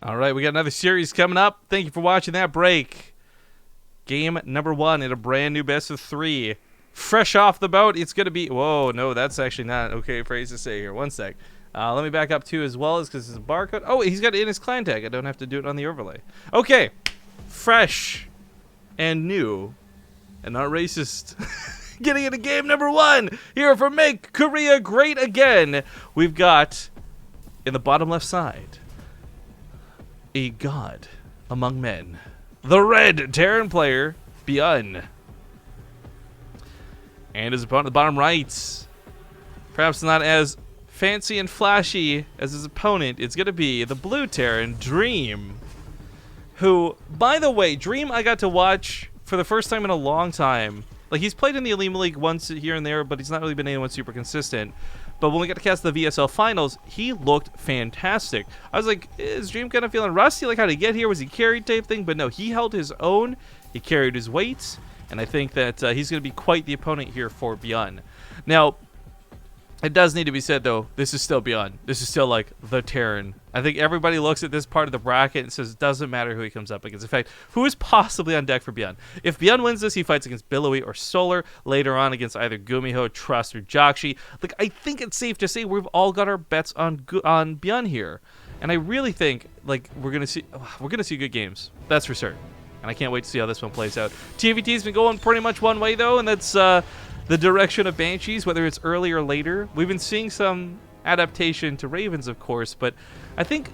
All right, we got another series coming up. Thank you for watching that break. Game number 1 in a brand new best of 3. Fresh off the boat, it's going to be... Whoa, no, that's actually not okay phrase to say here. One sec. Let me back up too as well, because this is a barcode. Oh, he's got it in his clan tag. I don't have to do it on the overlay. Okay, fresh and new and not racist. Getting into game number 1 here for Make Korea Great Again. We've got, in the bottom left side, a god among men. The red Terran player, ByuN. And his opponent at the bottom right, perhaps not as fancy and flashy as his opponent, it's going to be the blue Terran, Dream. Who, by the way, Dream I got to watch for the first time in a long time. Like, he's played in the Elite League once here and there, but he's not really been anyone super consistent. But when we got to cast the VSL finals, he looked fantastic. I was like, is Dream kind of feeling rusty? Like, how did he get here? Was he carried type thing? But no, he held his own. He carried his weight. And I think that he's going to be quite the opponent here for ByuN. Now, it does need to be said, though, this is still ByuN. This is still, like, the Terran. I think everybody looks at this part of the bracket and says it doesn't matter who he comes up against. In fact, who is possibly on deck for ByuN? If ByuN wins this, he fights against Billowy or Solar. Later on against either Gumiho, Trust, or Jakshi. Like, I think it's safe to say we've all got our bets on ByuN here. And I really think, like, we're gonna see good games. That's for certain. And I can't wait to see how this one plays out. TvT's been going pretty much one way, though, and that's the direction of Banshees, whether it's early or later. We've been seeing some adaptation to Ravens, of course, but I think,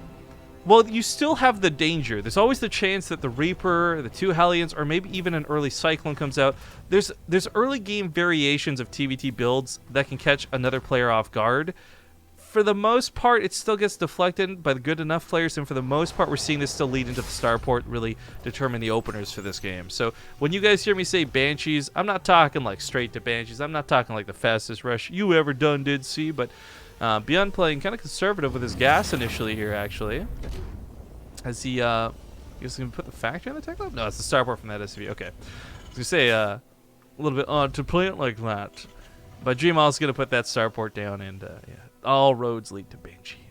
well, you still have the danger. There's always the chance that the Reaper, the 2 Hellions, or maybe even an early Cyclone comes out. There's early game variations of TvT builds that can catch another player off guard. For the most part, it still gets deflected by the good enough players, and for the most part, we're seeing this still lead into the starport, really determine the openers for this game. So when you guys hear me say Banshees, I'm not talking like straight to Banshees. I'm not talking like the fastest rush you ever did see, but ByuN playing kind of conservative with his gas initially here, actually. As he, I guess he can put the factory on the tech lab? No, it's the starport from that SV. Okay. I was going to say, a little bit odd to play it like that. But Dream also going to put that starport down, and yeah. All roads lead to Banshee.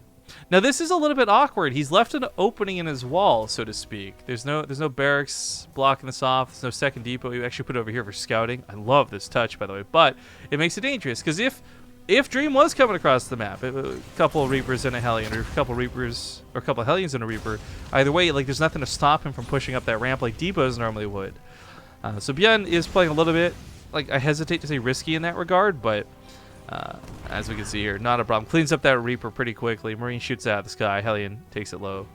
Now this is a little bit awkward. He's left an opening in his wall, so to speak. There's no barracks blocking this off. There's no second depot. We actually put it over here for scouting. I love this touch, by the way, but it makes it dangerous because if Dream was coming across the map, a couple of Reapers and a Hellion, or a couple of Reapers or a couple of Hellions and a Reaper, either way, like there's nothing to stop him from pushing up that ramp like depots normally would. So ByuN is playing a little bit, like I hesitate to say risky in that regard, but. As we can see here, not a problem. Cleans up that Reaper pretty quickly. Marine shoots out of the sky. Hellion takes it low.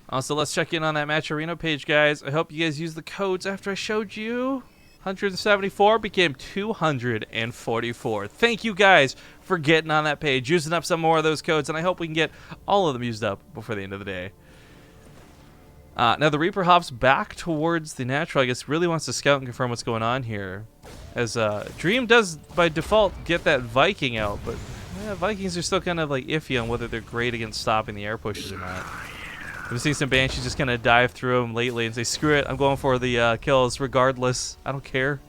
Also, let's check in on that Match Arena page, guys. I hope you guys used the codes after I showed you. 174 became 244. Thank you guys for getting on that page, using up some more of those codes, and I hope we can get all of them used up before the end of the day. Now the Reaper hops back towards the natural. I guess really wants to scout and confirm what's going on here. As Dream does by default get that Viking out, but Vikings are still kind of like iffy on whether they're great against stopping the air pushes or not. I've seen some Banshees just kind of dive through them lately and say, screw it, I'm going for the kills regardless. I don't care.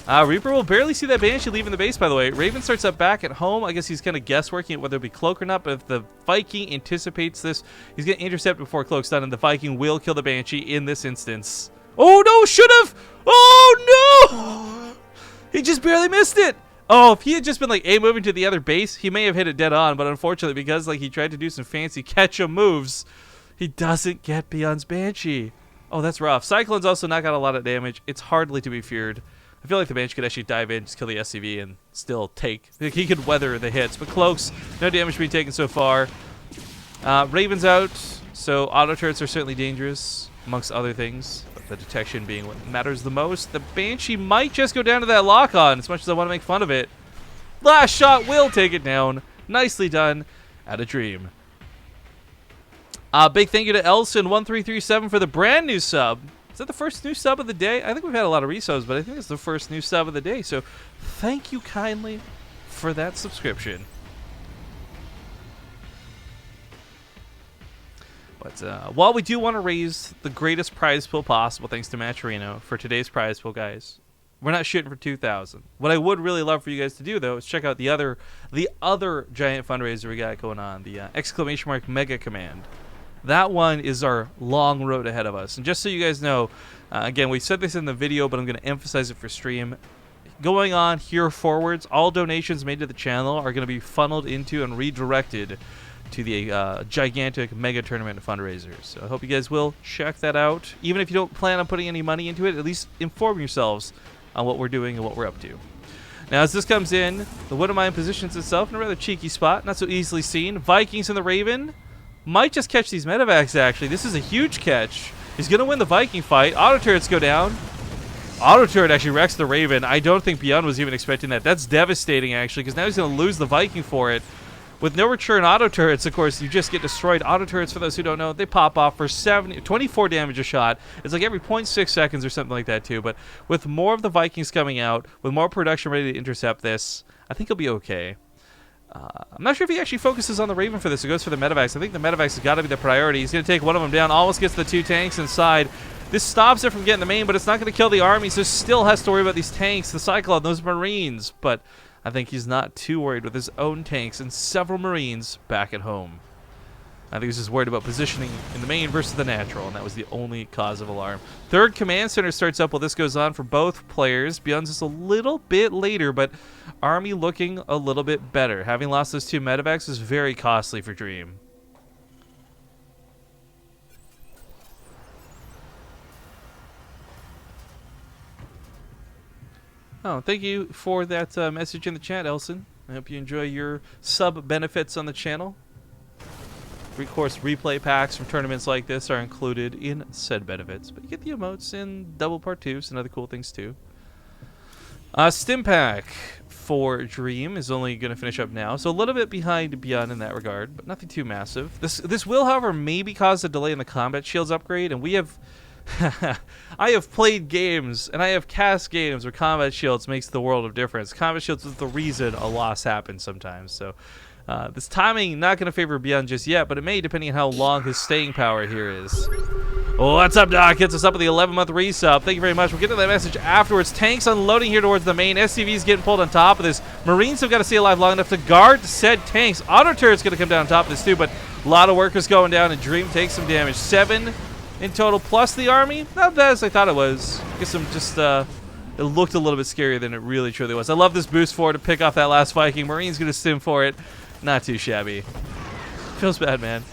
Reaper will barely see that Banshee leaving the base, by the way. Raven starts up back at home. I guess he's kind of guessworking at whether it'll be Cloak or not, but if the Viking anticipates this, he's going to intercept before Cloak's done, and the Viking will kill the Banshee in this instance. Oh, no, should have! Oh, no! He just barely missed it! Oh, if he had just been, like, moving to the other base, he may have hit it dead on, but unfortunately, because, like, he tried to do some fancy catch-em moves, he doesn't get ByuN's Banshee. Oh, that's rough. Cyclone's also not got a lot of damage. It's hardly to be feared. I feel like the Banshee could actually dive in, just kill the SCV, and still take. He could weather the hits. But Cloaks, no damage being taken so far. Raven's out, so auto turrets are certainly dangerous, amongst other things. But the detection being what matters the most. The Banshee might just go down to that lock-on, as much as I want to make fun of it. Last shot will take it down. Nicely done at a Dream. Big thank you to Elson1337 for the brand new sub. Is that the first new sub of the day? I think we've had a lot of resubs, but I think it's the first new sub of the day. So thank you kindly for that subscription. But while we do want to raise the greatest prize pool possible, thanks to Match Arena, for today's prize pool, guys, We're not shooting for 2,000. What I would really love for you guys to do, though, is check out the other giant fundraiser we got going on, the ! Mega Command. That one is our long road ahead of us. And just so you guys know, again, we said this in the video, but I'm going to emphasize it for stream. Going on here forwards, all donations made to the channel are going to be funneled into and redirected to the gigantic mega tournament fundraisers. So I hope you guys will check that out. Even if you don't plan on putting any money into it, at least inform yourselves on what we're doing and what we're up to. Now, as this comes in, the Wood of Mine positions itself in a rather cheeky spot, not so easily seen. Vikings and the Raven might just catch these medevacs, actually. This is a huge catch. He's going to win the Viking fight. Auto turrets go down. Auto turret actually wrecks the Raven. I don't think ByuN was even expecting that. That's devastating, actually, because now he's going to lose the Viking for it. With no return auto turrets, of course, you just get destroyed. Auto turrets, for those who don't know, they pop off for 24 damage a shot. It's like every 0.6 seconds or something like that, too. But with more of the Vikings coming out, with more production ready to intercept this, I think he'll be okay. I'm not sure if he actually focuses on the Raven for this. He goes for the medevacs. I think the medevacs has got to be the priority. He's going to take one of them down. Almost gets the 2 tanks inside. This stops it from getting the main, but it's not going to kill the army, so still has to worry about these tanks, the Cyclone, those Marines. But I think he's not too worried with his own tanks and several Marines back at home. I think he's just worried about positioning in the main versus the natural, and that was the only cause of alarm. Third command center starts up while this goes on for both players. ByuN's just a little bit later, but Army looking a little bit better. Having lost those 2 medevacs is very costly for Dream. Oh, thank you for that message in the chat, Elson. I hope you enjoy your sub benefits on the channel. Of course, replay packs from tournaments like this are included in said benefits, but you get the emotes and double part 2s and other cool things too. Stim pack for Dream is only going to finish up now, so a little bit behind ByuN in that regard, but nothing too massive. This will, however, maybe cause a delay in the combat shields upgrade, and we have... I have played games, and I have cast games where combat shields makes the world of difference. Combat shields is the reason a loss happens sometimes, so... this timing not going to favor ByuN just yet, but it may depending on how long his staying power here is. Oh, what's up, Doc? Hits us up with the 11-month resub. Thank you very much. We'll get to that message afterwards. Tanks unloading here towards the main. SCV's getting pulled on top of this. Marines have got to stay alive long enough to guard said tanks. Auto turret's going to come down on top of this too, but a lot of workers going down, and Dream takes some damage. 7 in total, plus the army. Not bad as I thought it was. I guess I'm just... it looked a little bit scarier than it really truly was. I love this boost for it to pick off that last Viking. Marine's going to stim for it. Not too shabby. Feels bad, man.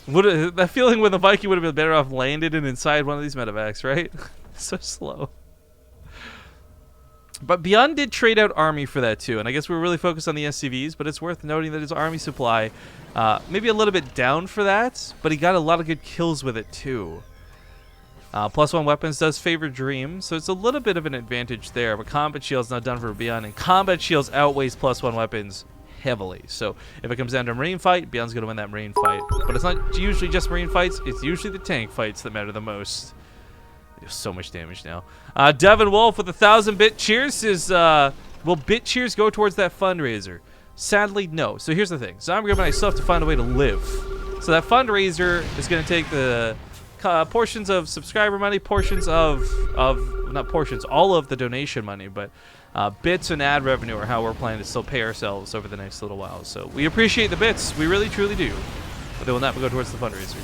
That feeling when the Viking would have been better off landed and inside one of these medevacs, right? So slow. But ByuN did trade out army for that too, and I guess we're really focused on the SCVs, but it's worth noting that his army supply maybe a little bit down for that, but he got a lot of good kills with it too. +1 weapons does favor Dream, so it's a little bit of an advantage there, but combat shield's not done for ByuN, and combat shields outweighs +1 weapons heavily. So if it comes down to a Marine fight, ByuN's going to win that Marine fight. But it's not usually just Marine fights, it's usually the tank fights that matter the most. There's so much damage now. Devin Wolf with 1,000-bit cheers is, will bit cheers go towards that fundraiser? Sadly, no. So here's the thing. Zombie and I still have to find a way to live. So that fundraiser is going to take the portions of subscriber money, portions of not portions, all of the donation money, but bits and ad revenue are how we're planning to still pay ourselves over the next little while. So we appreciate the bits. We really, truly do. But they will not go towards the fundraiser.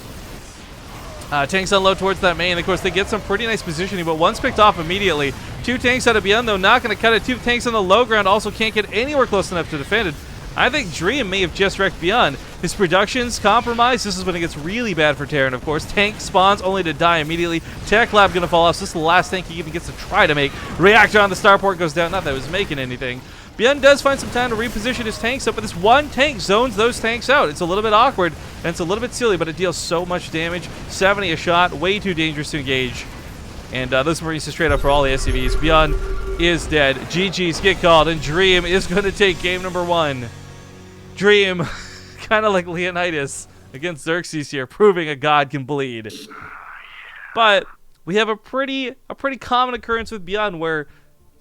Tanks unload towards that main. Of course, they get some pretty nice positioning, but one's picked off immediately. 2 tanks out of ByuN, though, not going to cut it. 2 tanks on the low ground also can't get anywhere close enough to defend it. I think Dream may have just wrecked ByuN. His production's compromised. This is when it gets really bad for Terran, of course. Tank spawns only to die immediately. Tech Lab going to fall off. So this is the last tank he even gets to try to make. Reactor on the starport goes down. Not that it was making anything. ByuN does find some time to reposition his tanks up, but this one tank zones those tanks out. It's a little bit awkward, and it's a little bit silly, but it deals so much damage. 70 a shot. Way too dangerous to engage. And those Marines are straight up for all the SCVs. ByuN is dead. GG's get called, and Dream is going to take game number 1. Dream, kind of like Leonidas against Xerxes here, proving a god can bleed. But we have a pretty common occurrence with ByuN where,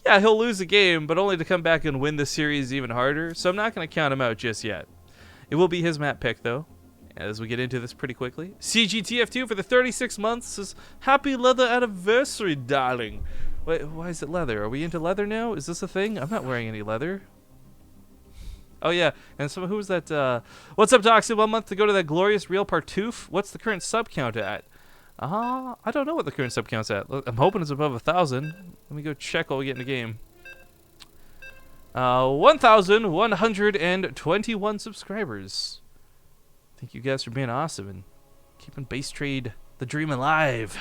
yeah, he'll lose a game, but only to come back and win the series even harder. So I'm not going to count him out just yet. It will be his map pick, though, as we get into this pretty quickly. CGTF2 for the 36 months says, "Happy leather anniversary, darling." Wait, why is it leather? Are we into leather now? Is this a thing? I'm not wearing any leather. Oh yeah, and who was that? What's up, Doxy? 1 month to go to that glorious real Partoof. What's the current sub count at? I don't know what the current sub count's at. I'm hoping it's above 1,000. Let me go check while we get in the game. 1,121 subscribers. Thank you guys for being awesome and keeping Base Trade the dream alive.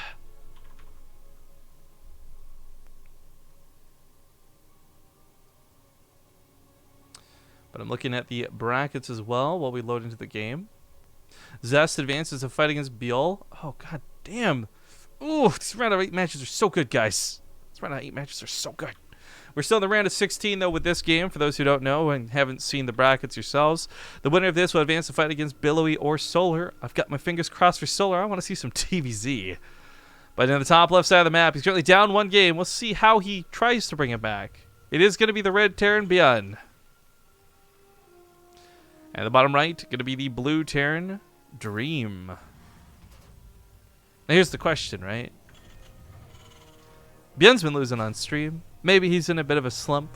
But I'm looking at the brackets as well while we load into the game. Zest advances to fight against ByuN. Oh, god damn. Ooh, these round of 8 matches are so good, guys. These round of 8 matches are so good. We're still in the round of 16, though, with this game. For those who don't know and haven't seen the brackets yourselves, the winner of this will advance to fight against Billowy or Solar. I've got my fingers crossed for Solar. I want to see some TvZ. But in the top left side of the map, he's currently down 1 game. We'll see how he tries to bring it back. It is going to be the red Terran ByuN. And the bottom right, going to be the blue Terran Dream. Now here's the question, right? ByuN's been losing on stream. Maybe he's in a bit of a slump.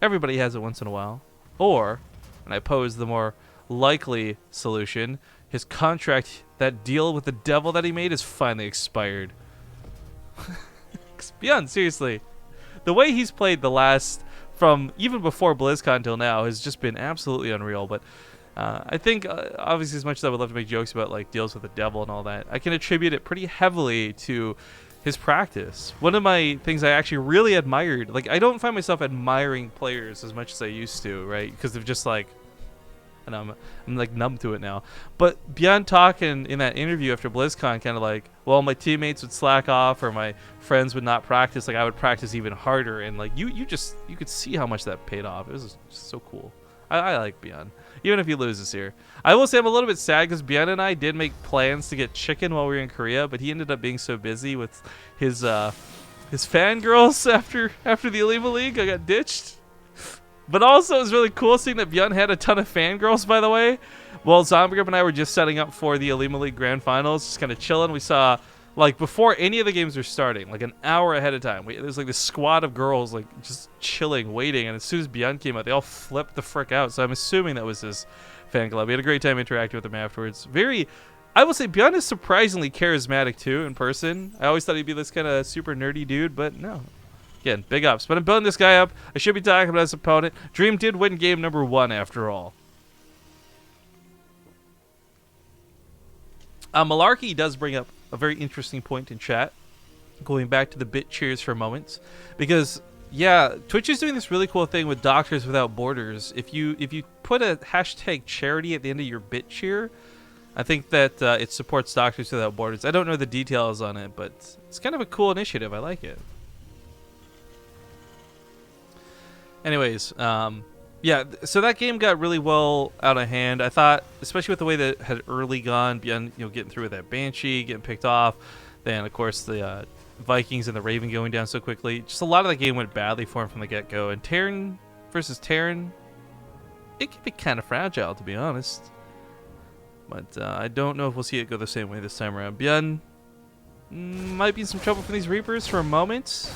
Everybody has it once in a while. Or, and I pose the more likely solution, his contract, that deal with the devil that he made, is finally expired. ByuN, seriously. The way he's played the last, from even before BlizzCon till now, has just been absolutely unreal. But I think, obviously, as much as I would love to make jokes about like deals with the devil and all that, I can attribute it pretty heavily to his practice. One of my things I actually really admired, like I don't find myself admiring players as much as I used to, right? Because they're just like, and I'm like numb to it now. But ByuN talking in that interview after BlizzCon, kind of like, well, my teammates would slack off or my friends would not practice. Like I would practice even harder, and like you could see how much that paid off. It was just so cool. I like ByuN, even if he loses here. I will say I'm a little bit sad because ByuN and I did make plans to get chicken while we were in Korea, but he ended up being so busy with his fangirls after the Elima League. I got ditched. But also it was really cool seeing that ByuN had a ton of fangirls, by the way. Well, Zombie Grip and I were just setting up for the Elima League Grand Finals, just kind of chilling. We saw, like, before any of the games were starting, like an hour ahead of time, there was like this squad of girls like just chilling, waiting, and as soon as ByuN came out, they all flipped the frick out. So I'm assuming that was his fan club. We had a great time interacting with them afterwards. I will say ByuN is surprisingly charismatic too in person. I always thought he'd be this kind of super nerdy dude, but no. Again, big ups. But I'm building this guy up. I should be talking about his opponent. Dream did win game number 1 after all. Malarkey does bring up a very interesting point in chat, going back to the bit cheers for a moment, because yeah, Twitch is doing this really cool thing with Doctors Without Borders. If you put a hashtag charity at the end of your bit cheer, I think that it supports Doctors Without Borders. I don't know the details on it, but it's kind of a cool initiative. I like it. Anyways, yeah, so that game got really well out of hand. I thought, especially with the way that it had early gone, ByuN, getting through with that Banshee, getting picked off, then of course the Vikings and the Raven going down so quickly. Just a lot of the game went badly for him from the get-go. And Terran versus Terran, it can be kind of fragile, to be honest. But I don't know if we'll see it go the same way this time around. ByuN might be in some trouble from these Reapers for a moment.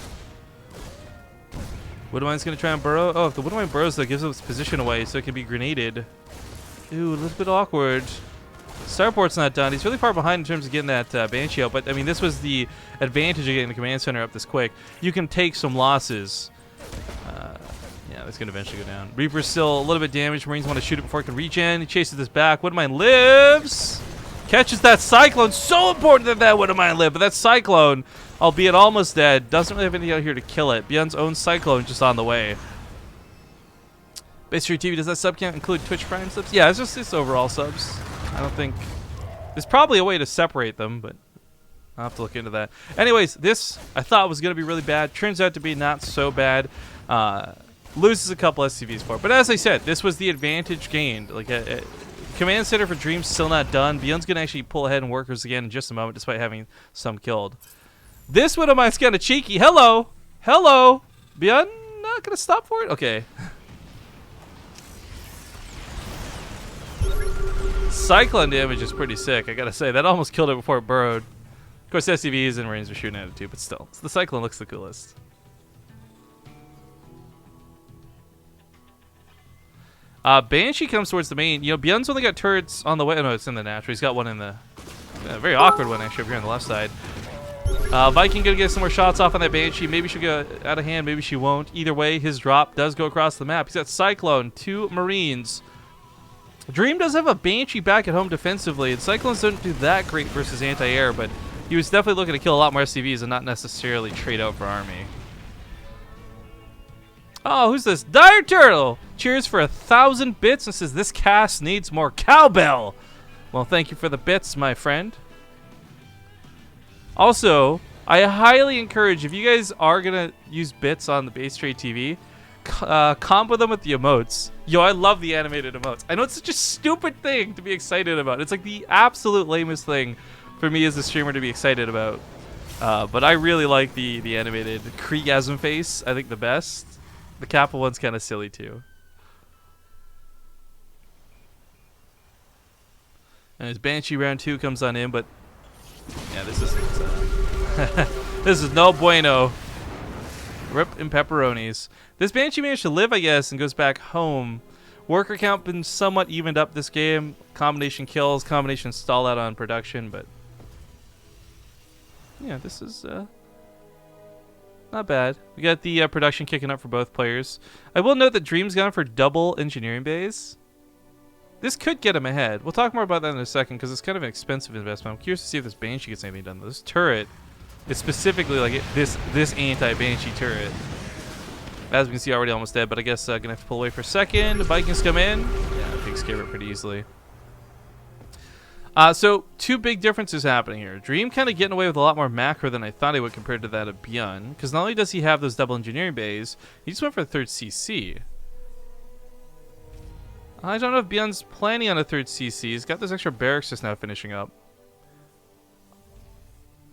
Woodwine's going to try and burrow. Oh, if the Woodwine burrows, though, gives its position away, so it can be grenaded. Ooh, a little bit awkward. Starport's not done. He's really far behind in terms of getting that Banshee out, but, I mean, this was the advantage of getting the command center up this quick. You can take some losses. Yeah, that's going to eventually go down. Reaper's still a little bit damaged. Marines want to shoot it before it can regen. He chases this back. Woodmine lives. Catches that Cyclone. So important that that Woodmine lived, but that Cyclone, albeit almost dead, doesn't really have anything out here to kill it. ByuN's own Cyclone just on the way. BaseTradeTV, does that sub count include Twitch Prime subs? Yeah, it's just overall subs. I don't think... There's probably a way to separate them, but I'll have to look into that. Anyways, this I thought was going to be really bad. Turns out to be not so bad. Loses a couple SCVs for it. But as I said, this was the advantage gained. Like Command Center for Dream's still not done. ByuN's going to actually pull ahead in workers again in just a moment, despite having some killed. This one of mine's kind of cheeky. Hello! Hello! ByuN not going to stop for it? Okay. Cyclone damage is pretty sick, I gotta say. That almost killed it before it burrowed. Of course, SCVs and Marines are shooting at it too, but still. The Cyclone looks the coolest. Banshee comes towards the main. You know, ByuN's only got turrets on the way. Oh, no, it's in the natural. He's got one in the very awkward one actually over here on the left side. Viking gonna get some more shots off on that Banshee. Maybe she'll go out of hand. Maybe she won't. Either way, his drop does go across the map. He's got Cyclone, 2 Marines. Dream does have a Banshee back at home defensively, and Cyclones don't do that great versus anti-air, but he was definitely looking to kill a lot more SCVs and not necessarily trade out for army. Oh, who's this? Dire Turtle! Cheers for 1,000 bits and says, this cast needs more cowbell. Well, thank you for the bits, my friend. Also, I highly encourage, if you guys are going to use bits on the BaseTradeTV, combo them with the emotes. Yo, I love the animated emotes. I know it's such a stupid thing to be excited about. It's like the absolute lamest thing for me as a streamer to be excited about. But I really like the animated Kriegasm face. I think the best. The Kappa one's kind of silly too. And his Banshee round 2 comes on in, but yeah, this isn't. This is no bueno. Rip and pepperonis. This Banshee managed to live, I guess, and goes back home. Worker count been somewhat evened up this game. Combination kills, combination stall out on production, but yeah, this is not bad. We got the production kicking up for both players. I will note that Dream's gone for double engineering bays. This could get him ahead. We'll talk more about that in a second because it's kind of an expensive investment. I'm curious to see if this Banshee gets anything done. This turret is specifically like this anti-Banshee turret. As we can see, already almost dead, but I guess gonna have to pull away for a second. The Vikings come in. Yeah, pigs escape it pretty easily. So 2 big differences happening here. Dream kind of getting away with a lot more macro than I thought he would compared to that of ByuN, because not only does he have those double engineering bays, he just went for a 3rd CC. I don't know if ByuN's planning on a 3rd CC. He's got this extra barracks just now finishing up.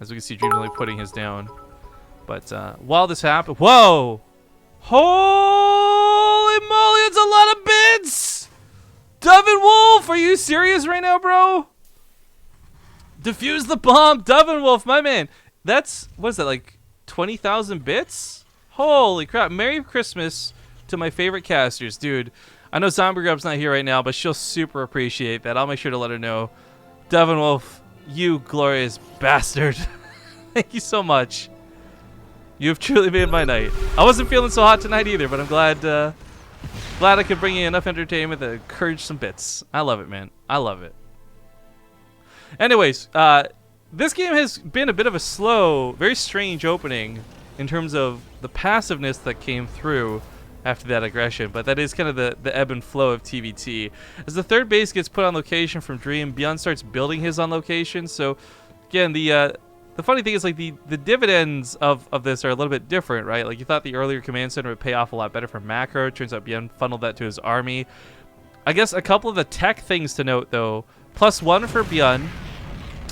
As we can see, Dream's only putting his down. But while this happened, whoa! Holy moly, it's a lot of bids! Dove and Wolf, are you serious right now, bro? Defuse the bomb, Dove and Wolf, my man. That's, what is that, like 20,000 bits? Holy crap. Merry Christmas to my favorite casters, dude. I know Zombie Grub's not here right now, but she'll super appreciate that. I'll make sure to let her know. Dove and Wolf, you glorious bastard. Thank you so much. You've truly made my night. I wasn't feeling so hot tonight either, but I'm glad glad I could bring you enough entertainment to encourage some bits. I love it, man. I love it. Anyways, this game has been a bit of a slow, very strange opening in terms of the passiveness that came through after that aggression, but that is kind of the ebb and flow of TvT. As the 3rd base gets put on location from Dream, ByuN starts building his on location. So again, the funny thing is, like, the dividends of this are a little bit different, right? Like, you thought the earlier command center would pay off a lot better for macro. Turns out ByuN funneled that to his army. I guess a couple of the tech things to note, though. +1 for ByuN.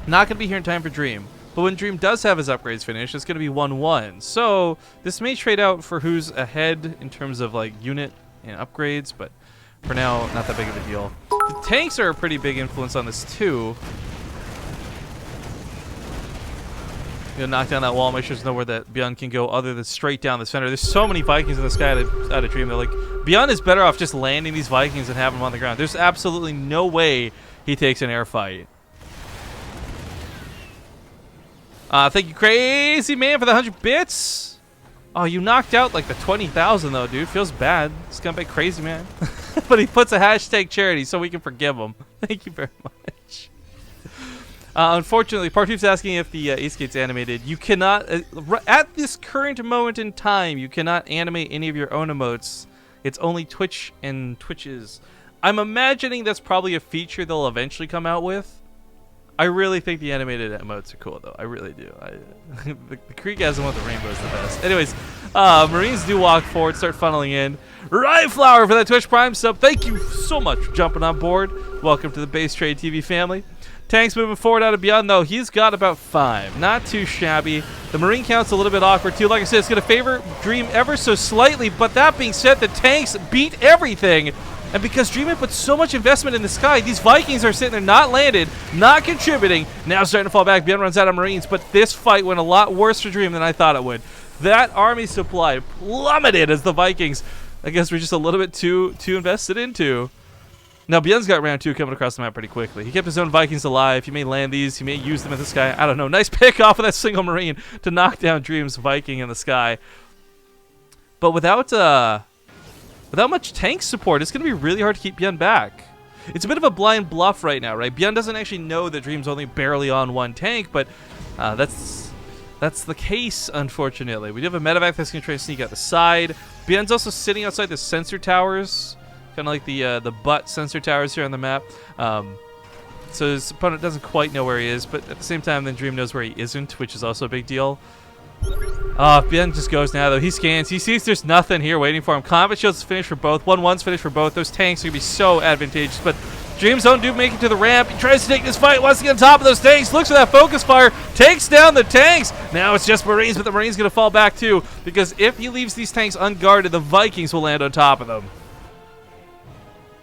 Not going to be here in time for Dream. But when Dream does have his upgrades finished, it's going to be 1-1. So this may trade out for who's ahead in terms of, like, unit and upgrades. But for now, not that big of a deal. The tanks are a pretty big influence on this, too. Knock down that wall, make sure there's nowhere that ByuN can go other than straight down the center. There's so many Vikings in the sky out of Dream. They're like, ByuN is better off just landing these Vikings and having them on the ground. There's absolutely no way he takes an air fight. Thank you, crazy man, for the 100 bits. Oh, you knocked out like the 20,000 though, dude. Feels bad. Scumbag crazy man. But he puts a hashtag charity so we can forgive him. Thank you very much. Unfortunately, Partuf's asking if the Ace Gate's animated. You cannot, at this current moment in time, you cannot animate any of your own emotes. It's only Twitch and Twitches. I'm imagining that's probably a feature they'll eventually come out with. I really think the animated emotes are cool, though. I really do. The Kriegasm with the rainbow is the best. Anyways, Marines do walk forward, start funneling in. Rhyflower for that Twitch Prime sub. Thank you so much for jumping on board. Welcome to the BaseTradeTV family. Tanks moving forward out of ByuN, though. He's got about 5. Not too shabby. The Marine count's a little bit awkward, too. Like I said, it's going to favor Dream ever so slightly. But that being said, the tanks beat everything. And because Dream had put so much investment in the sky, these Vikings are sitting there not landed, not contributing. Now starting to fall back. ByuN runs out of Marines. But this fight went a lot worse for Dream than I thought it would. That army supply plummeted as the Vikings I guess we're just a little bit too invested into. Now, ByuN's got round 2 coming across the map pretty quickly. He kept his own Vikings alive. He may land these. He may use them in the sky. I don't know. Nice pick off of that single Marine to knock down Dream's Viking in the sky. But without much tank support, it's going to be really hard to keep ByuN back. It's a bit of a blind bluff right now, right? ByuN doesn't actually know that Dream's only barely on 1 tank, but that's the case, unfortunately. We do have a medevac that's going to try to sneak out the side. ByuN's also sitting outside the sensor towers. Kind of like the butt sensor towers here on the map. So his opponent doesn't quite know where he is, but at the same time, then Dream knows where he isn't, which is also a big deal. ByuN just goes now, though. He scans. He sees there's nothing here waiting for him. Combat Shield's finished for both. 1-1's finished for both. Those tanks are going to be so advantageous, but Dream's own dude make it to the ramp. He tries to take this fight, wants to get on top of those tanks, looks for that focus fire, takes down the tanks. Now it's just Marines, but the Marines going to fall back too, because if he leaves these tanks unguarded, the Vikings will land on top of them.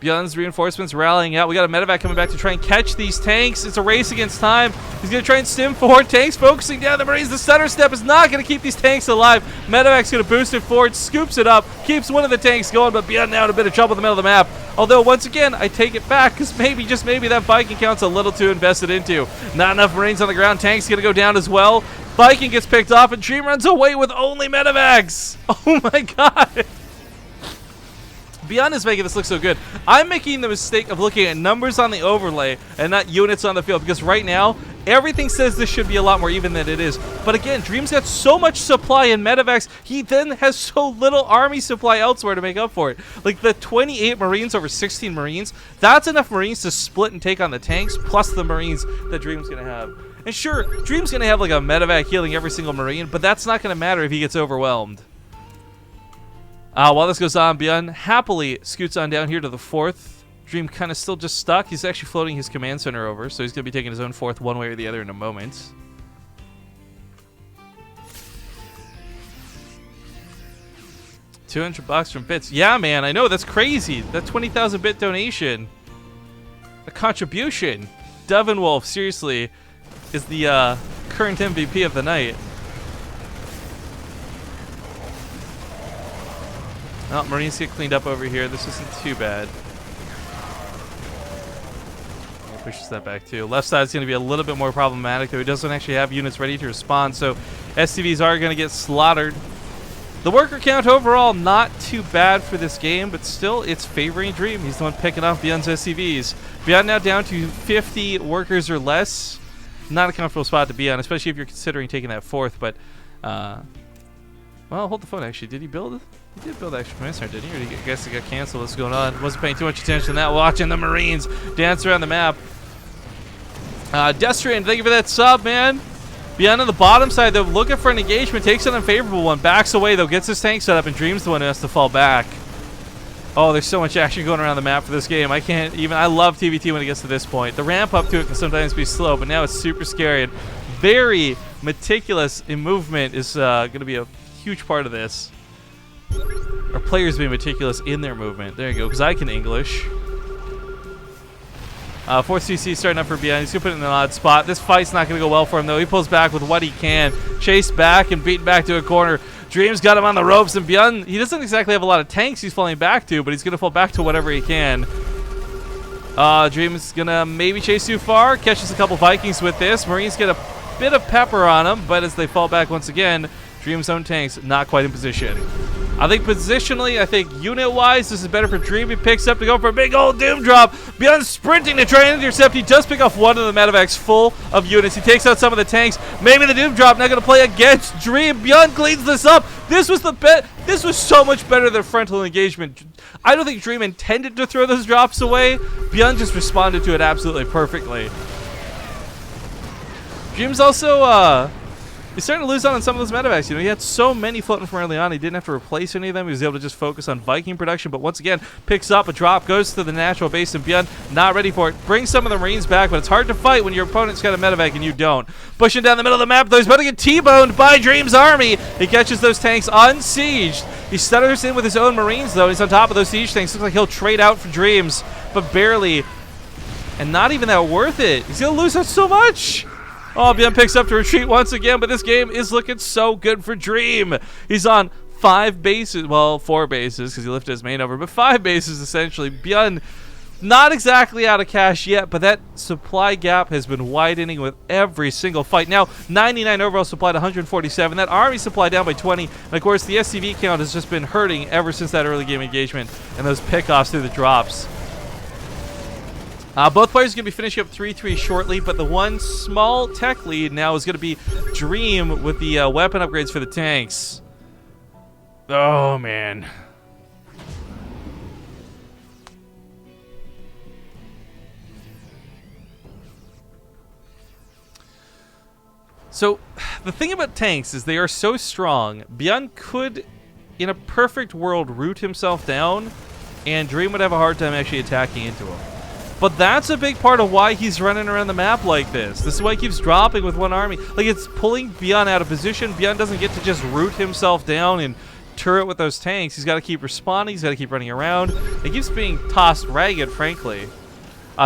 ByuN's reinforcements rallying out. We got a medevac coming back to try and catch these tanks. It's a race against time. He's going to try and stim forward. Tanks focusing down the Marines. The stutter step is not going to keep these tanks alive. Medevac's going to boost it forward, scoops it up, keeps one of the tanks going, but ByuN now in a bit of trouble in the middle of the map. Although, once again, I take it back, because maybe, just maybe, that Viking count's a little too invested into. Not enough Marines on the ground. Tank's going to go down as well. Viking gets picked off, and Dream runs away with only medevacs. Oh my god. ByuN is making this look so good. I'm making the mistake of looking at numbers on the overlay and not units on the field, because right now, everything says this should be a lot more even than it is. But again, Dream's got so much supply in medevacs, he then has so little army supply elsewhere to make up for it. Like the 28 Marines over 16 Marines, that's enough Marines to split and take on the tanks, plus the Marines that Dream's going to have. And sure, Dream's going to have like a medevac healing every single Marine, but that's not going to matter if he gets overwhelmed. While this goes on, ByuN happily scoots on down here to the 4th. Dream kind of still just stuck. He's actually floating his command center over, so he's going to be taking his own 4th one way or the other in a moment. $200 from bits. Yeah, man, I know. That's crazy. That 20,000 bit donation. A contribution. Dovenwolf, seriously, is the current MVP of the night. Oh, Marines get cleaned up over here. This isn't too bad. He pushes that back too. Left side's going to be a little bit more problematic, though he doesn't actually have units ready to respond, so SCVs are going to get slaughtered. The worker count overall not too bad for this game, but still it's favoring Dream. He's the one picking off ByuN's SCVs. ByuN now down to 50 workers or less. Not a comfortable spot to be on, especially if you're considering taking that 4th, but well, hold the phone actually. Did he build? He did build extra command center, didn't he? Or did he, I guess he got canceled. What's going on? Wasn't paying too much attention to that. Watching the Marines dance around the map. Destrian, thank you for that sub, man. ByuN on the bottom side, though, looking for an engagement. Takes an unfavorable one. Backs away, though. Gets his tank set up, and Dream's the one who has to fall back. Oh, there's so much action going around the map for this game. I can't even... I love TvT when it gets to this point. The ramp up to it can sometimes be slow, but now it's super scary. And very meticulous in movement is going to be a huge part of this. Our players being meticulous in their movement. There you go, because I can English. 4th CC starting up for ByuN. He's going to put it in an odd spot. This fight's not going to go well for him, though. He pulls back with what he can. Chased back and beaten back to a corner. Dream's got him on the ropes, and ByuN, he doesn't exactly have a lot of tanks he's falling back to, but he's going to fall back to whatever he can. Dream's going to maybe chase too far. Catches a couple Vikings with this. Marines get a bit of pepper on him, but as they fall back once again, Dream's own tanks not quite in position. I think positionally, I think unit-wise, this is better for Dream. He picks up to go for a big old Doom drop. ByuN sprinting to try and intercept. He does pick off one of the medevacs full of units. He takes out some of the tanks. Maybe the Doom drop not going to play against Dream. ByuN cleans this up. This was the bet. This was so much better than frontal engagement. I don't think Dream intended to throw those drops away. ByuN just responded to it absolutely perfectly. Dream's also, he's starting to lose out on some of those medevacs. You know, he had so many floating from early on, he didn't have to replace any of them. He was able to just focus on Viking production, but once again, picks up a drop, goes to the natural base, and ByuN not ready for it. Brings some of the Marines back, but it's hard to fight when your opponent's got a medevac and you don't. Pushing down the middle of the map, though, he's about to get T-boned by Dream's army. He catches those tanks unsieged. He stutters in with his own Marines, though. He's on top of those siege tanks. Looks like he'll trade out for Dreams, but barely. And not even that worth it. He's going to lose out so much. Oh, ByuN picks up to retreat once again, but this game is looking so good for Dream. He's on 5 bases, well, 4 bases because he lifted his main over, but 5 bases essentially. ByuN not exactly out of cash yet, but that supply gap has been widening with every single fight. Now, 99 overall supply to 147. That army supply down by 20. And of course, the SCV count has just been hurting ever since that early game engagement and those pickoffs through the drops. Both players are going to be finishing up 3-3 shortly, but the one small tech lead now is going to be Dream with the weapon upgrades for the tanks. Oh, man. So, the thing about tanks is they are so strong. ByuN could, in a perfect world, root himself down, and Dream would have a hard time actually attacking into him. But that's a big part of why he's running around the map like this. This is why he keeps dropping with one army. Like, it's pulling ByuN out of position. ByuN doesn't get to just root himself down and turret with those tanks. He's got to keep responding. He's got to keep running around. It keeps being tossed ragged, frankly.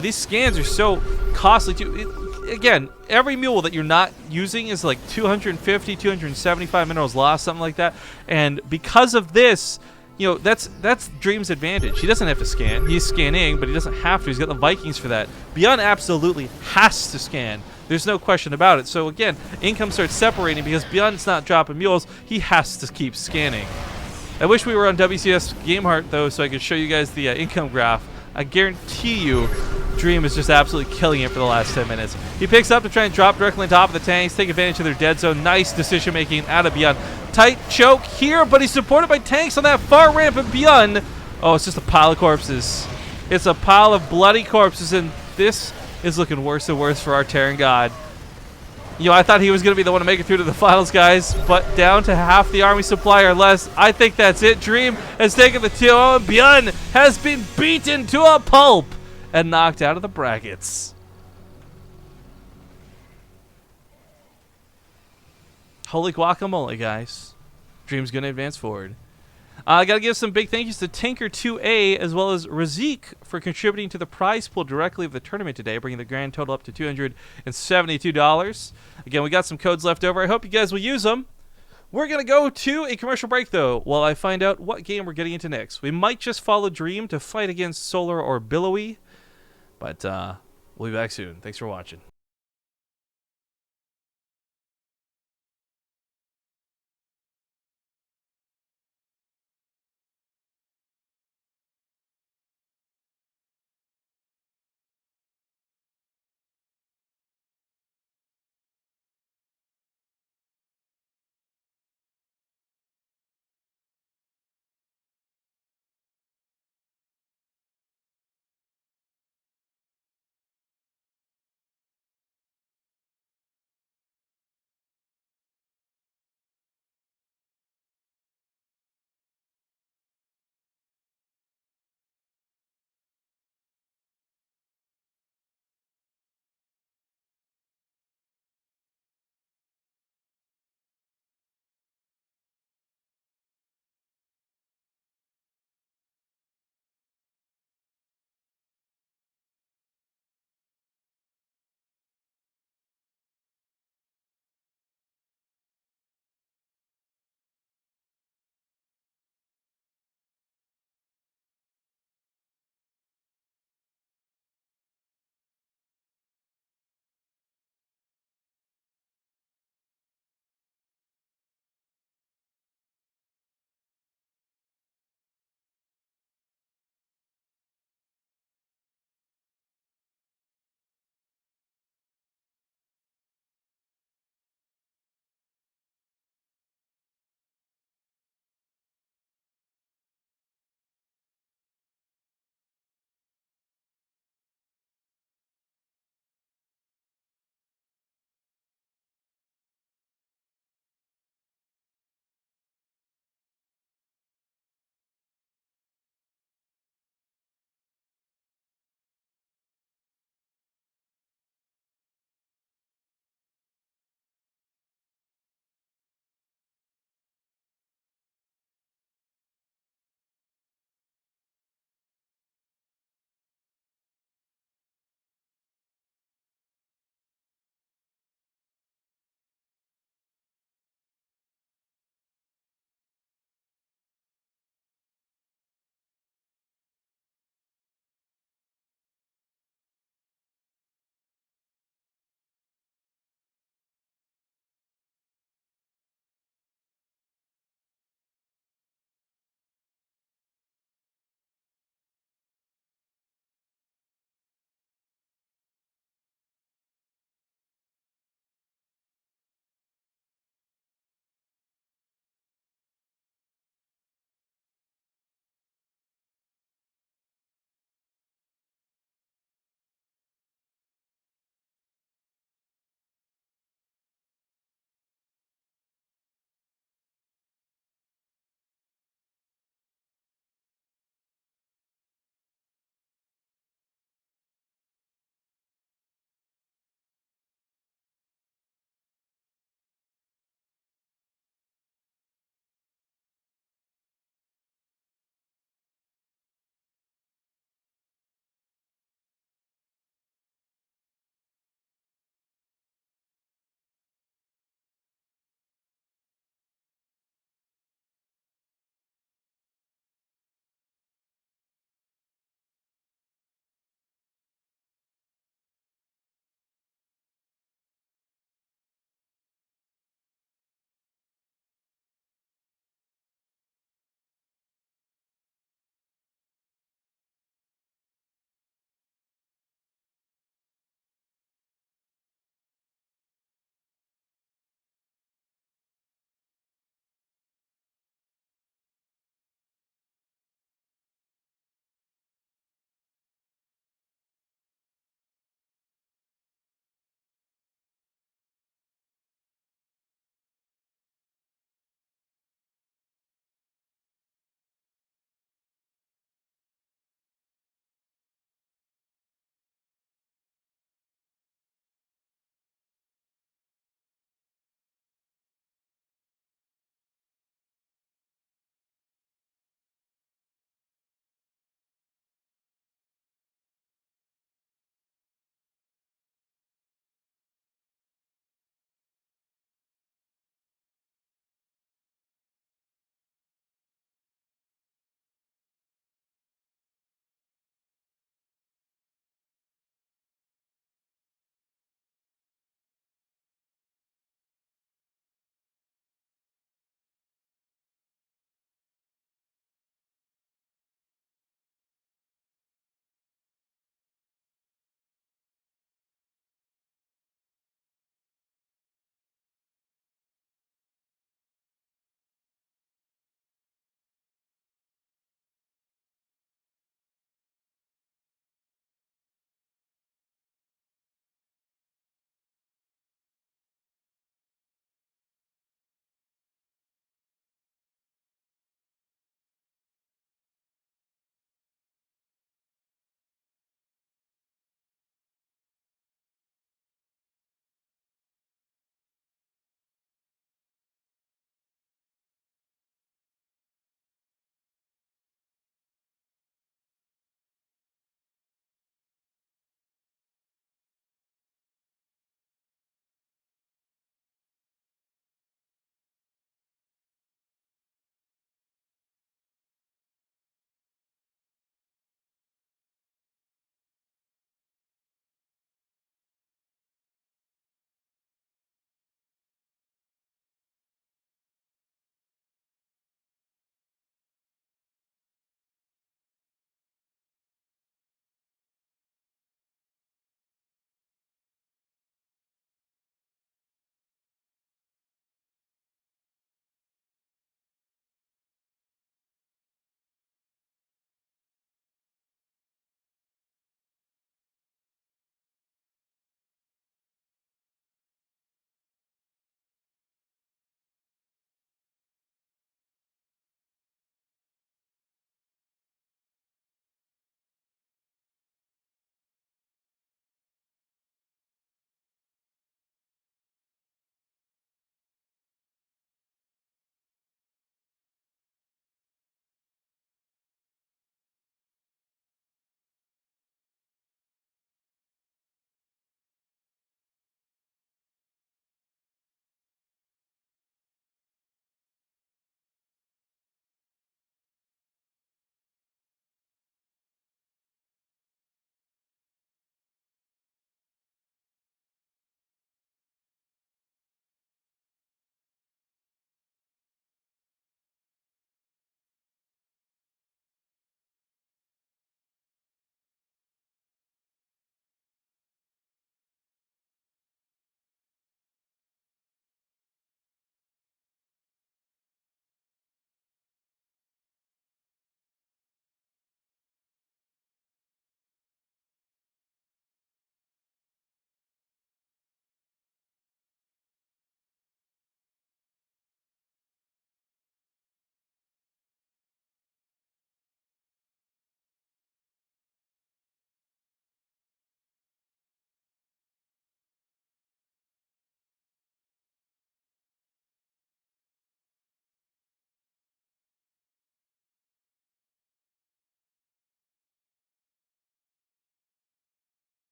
These scans are so costly, too. Again, every mule that you're not using is like 250, 275 minerals lost, something like that. And because of this, you know, that's Dream's advantage. He doesn't have to scan. He's scanning, but he doesn't have to. He's got the Vikings for that. ByuN absolutely has to scan. There's no question about it. So again, income starts separating because ByuN's not dropping mules. He has to keep scanning. I wish we were on WCS GameHeart, though, so I could show you guys the income graph. I guarantee you, Dream is just absolutely killing it for the last 10 minutes. He picks up to try and drop directly on top of the tanks, take advantage of their dead zone. Nice decision-making out of ByuN. Tight choke here, but he's supported by tanks on that far ramp, and ByuN, oh, it's just a pile of corpses. It's a pile of bloody corpses, and this is looking worse and worse for our Terran god. You know, I thought he was going to be the one to make it through to the finals, guys, but down to half the army supply or less. I think that's it. Dream has taken the 2-0, and ByuN has been beaten to a pulp and knocked out of the brackets. Holy guacamole, guys. Dream's going to advance forward. I got to give some big thank yous to Tinker2A as well as Razik for contributing to the prize pool directly of the tournament today, bringing the grand total up to $272. Again, we got some codes left over. I hope you guys will use them. We're going to go to a commercial break, though, while I find out what game we're getting into next. We might just follow Dream to fight against Solar or Billowy, but we'll be back soon. Thanks for watching.